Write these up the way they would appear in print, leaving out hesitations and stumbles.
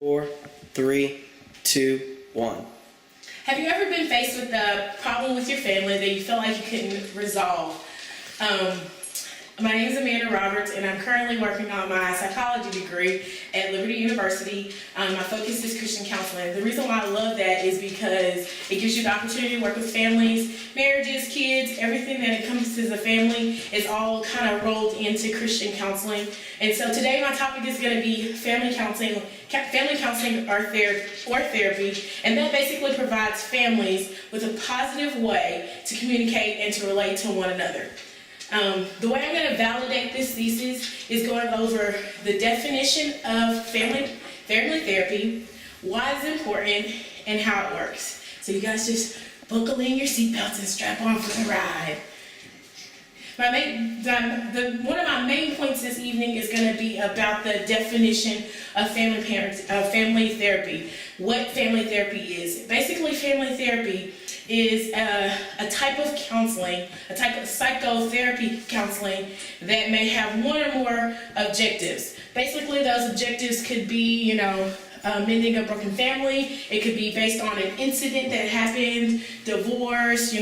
4, 3, 2, 1. Have you ever been faced with a problem with your family that you felt like you couldn't resolve? My name is Amanda Roberts, and I'm currently working on my psychology degree at Liberty University. My focus is Christian counseling. The reason why I love that is because it gives you the opportunity to work with families, marriages, kids, everything that encompasses a family is all kind of rolled into Christian counseling. And so today my topic is going to be family counseling or therapy, and that basically provides families with a positive way to communicate and to relate to one another. The way I'm going to validate this thesis is going over the definition of family therapy, why it's important, and how it works. So you guys just buckle in your seatbelts and strap on for the ride. One of my main points this evening is going to be about the definition of family therapy. What family therapy is. Basically, family therapy is a type of counseling, a type of psychotherapy counseling that may have one or more objectives. Basically, those objectives could be, mending a broken family. It could be based on an incident that happened, divorce,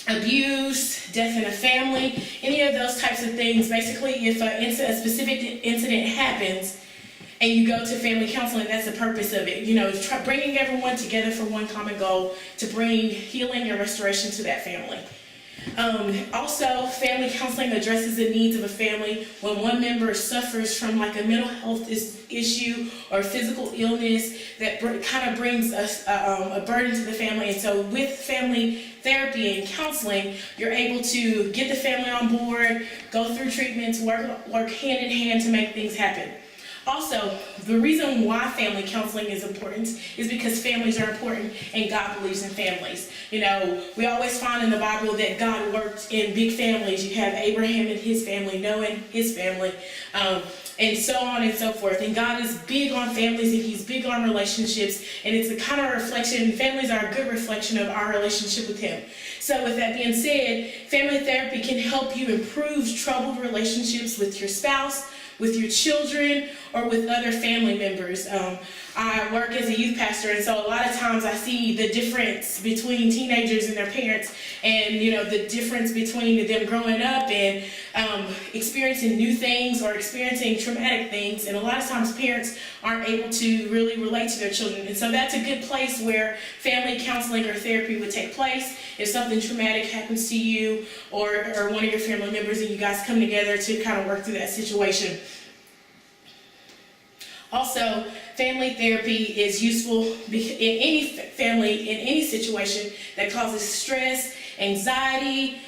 abuse, death in a family, any of those types of things. Basically, if a specific incident happens and you go to family counseling, that's the purpose of it. Bringing everyone together for one common goal to bring healing and restoration to that family. Also, family counseling addresses the needs of a family when one member suffers from like a mental health issue or physical illness that kind of brings us a burden to the family. And so with family therapy and counseling, you're able to get the family on board, go through treatments, work hand in hand to make things happen. Also, the reason why family counseling is important is because families are important and God believes in families. We always find in the Bible that God worked in big families. You have Abraham and his family, Noah and his family, and so on and so forth. And God is big on families and he's big on relationships, and it's a kind of reflection. Families are a good reflection of our relationship with him. So with that being said, family therapy can help you improve troubled relationships with your spouse, with your children, or with other family members. I work as a youth pastor, and so a lot of times I see the difference between teenagers and their parents, and the difference between them growing up and experiencing new things or experiencing traumatic things. And a lot of times parents aren't able to really relate to their children, and so that's a good place where family counseling or therapy would take place if something traumatic happens to you or one of your family members, and you guys come together to kind of work through that situation. Also, family therapy is useful in any family, in any situation that causes stress, anxiety,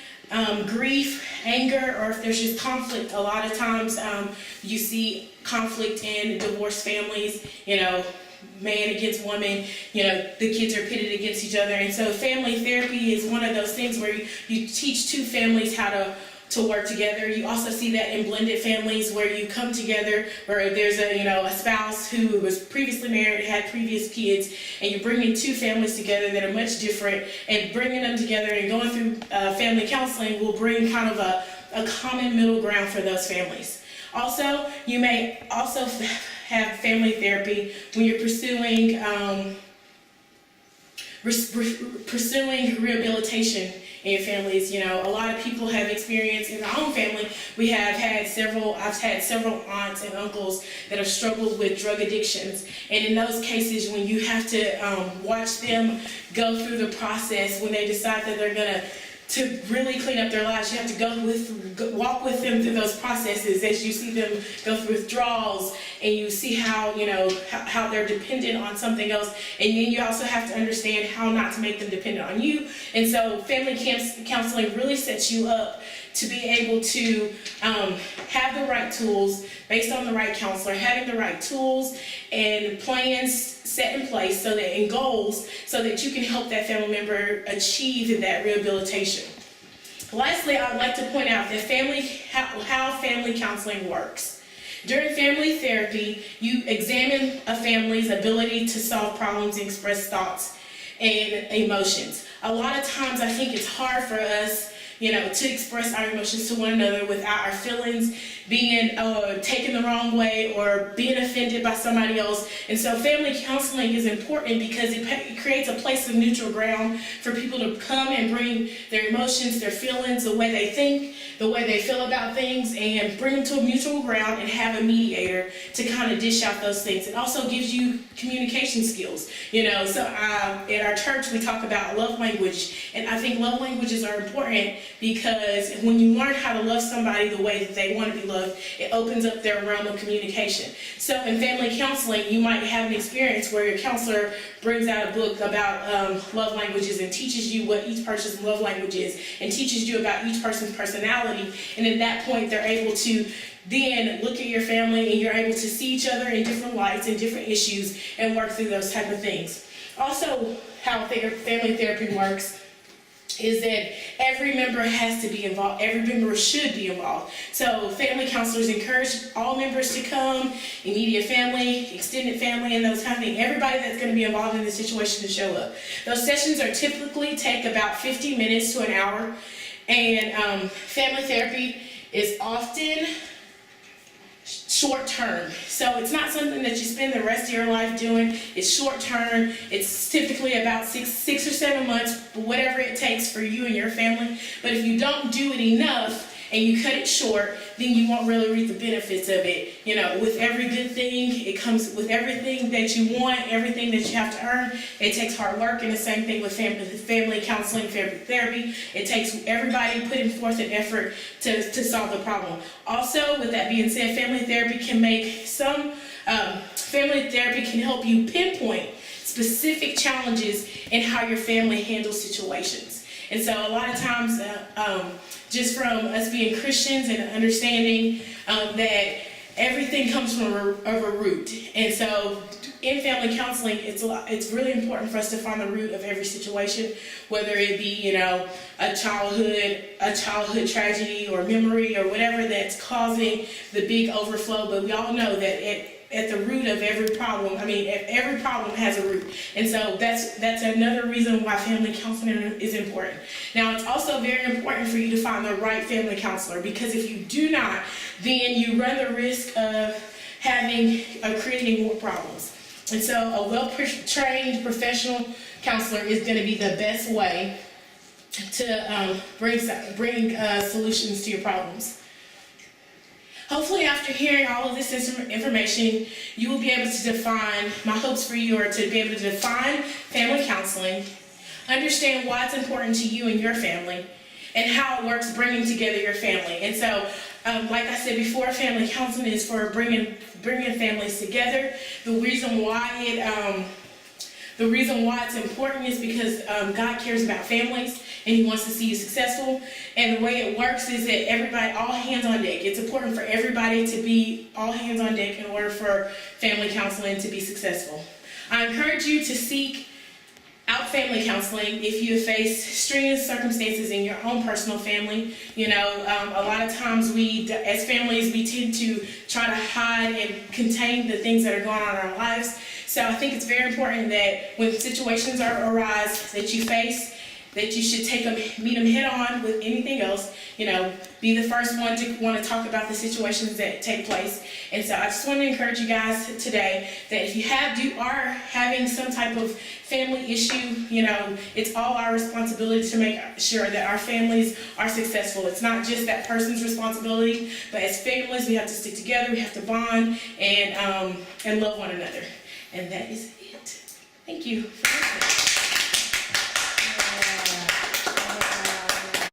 grief, anger, or if there's just conflict. A lot of times you see conflict in divorced families, man against woman, the kids are pitted against each other. And so family therapy is one of those things where you teach two families how to work together. You also see that in blended families where you come together, where there's a spouse who was previously married, had previous kids, and you're bringing two families together that are much different, and bringing them together and going through family counseling will bring kind of a common middle ground for those families. Also, you may also have family therapy when you're pursuing rehabilitation in your families. A lot of people have experienced in our own family. I've had several aunts and uncles that have struggled with drug addictions, and in those cases, when you have to watch them go through the process, when they decide that they're gonna to really clean up their lives, you have to walk with them through those processes as you see them go through withdrawals, and you see how how they're dependent on something else, and then you also have to understand how not to make them dependent on you. And so family counseling really sets you up to be able to have the right tools based on the right counselor, having the right tools and plans set in place and goals so that you can help that family member achieve that rehabilitation. Lastly, I'd like to point out that how family counseling works. During family therapy, you examine a family's ability to solve problems and express thoughts and emotions. A lot of times I think it's hard for us to express our emotions to one another without our feelings being taken the wrong way or being offended by somebody else. And so family counseling is important because it creates a place of neutral ground for people to come and bring their emotions, their feelings, the way they think, the way they feel about things, and bring them to a mutual ground and have a mediator to kind of dish out those things. It also gives you communication skills. So at our church we talk about love language, and I think love languages are important because when you learn how to love somebody the way that they want to be loved, it opens up their realm of communication. So in family counseling, you might have an experience where your counselor brings out a book about love languages and teaches you what each person's love language is and teaches you about each person's personality. And at that point, they're able to then look at your family and you're able to see each other in different lights and different issues and work through those type of things. Also, how family therapy works is that every member has to be involved. Every member should be involved. So family counselors encourage all members to come, immediate family, extended family, and those kind of things. Everybody that's going to be involved in the situation to show up. Those sessions are typically take about 50 minutes to an hour, and family therapy is often short term. So it's not something that you spend the rest of your life doing. It's short term. It's typically about six or 7 months, whatever it takes for you and your family. But if you don't do it enough and you cut it short, then you won't really reap the benefits of it. With every good thing, it comes with everything that you want, everything that you have to earn. It takes hard work, and the same thing with family counseling, family therapy. It takes everybody putting forth an effort to solve the problem. Also, with that being said, family therapy can help you pinpoint specific challenges in how your family handles situations. And so a lot of times, just from us being Christians and understanding that everything comes from a root. And so in family counseling, it's really important for us to find the root of every situation, whether it be, a childhood tragedy or memory or whatever that's causing the big overflow. But we all know that at the root of every problem, every problem has a root. And so that's another reason why family counseling is important. Now, it's also very important for you to find the right family counselor, because if you do not, then you run the risk of creating more problems. And so a well-trained professional counselor is going to be the best way to bring solutions to your problems. Hopefully, after hearing all of this information, you will be able to define, my hopes for you are to be able to define family counseling, understand why it's important to you and your family, and how it works bringing together your family. And so, like I said before, family counseling is for bringing families together. The reason why it's important is because God cares about families and He wants to see you successful. And the way it works is that everybody, all hands on deck. It's important for everybody to be all hands on deck in order for family counseling to be successful. I encourage you to seek out family counseling if you face strenuous circumstances in your own personal family. A lot of times as families, we tend to try to hide and contain the things that are going on in our lives. So I think it's very important that when situations arise that you face, that you should meet them head on with anything else. Be the first one to want to talk about the situations that take place. And so I just want to encourage you guys today that if you are having some type of family issue, it's all our responsibility to make sure that our families are successful. It's not just that person's responsibility, but as families, we have to stick together, we have to bond and love one another. And that is it. Thank you for listening.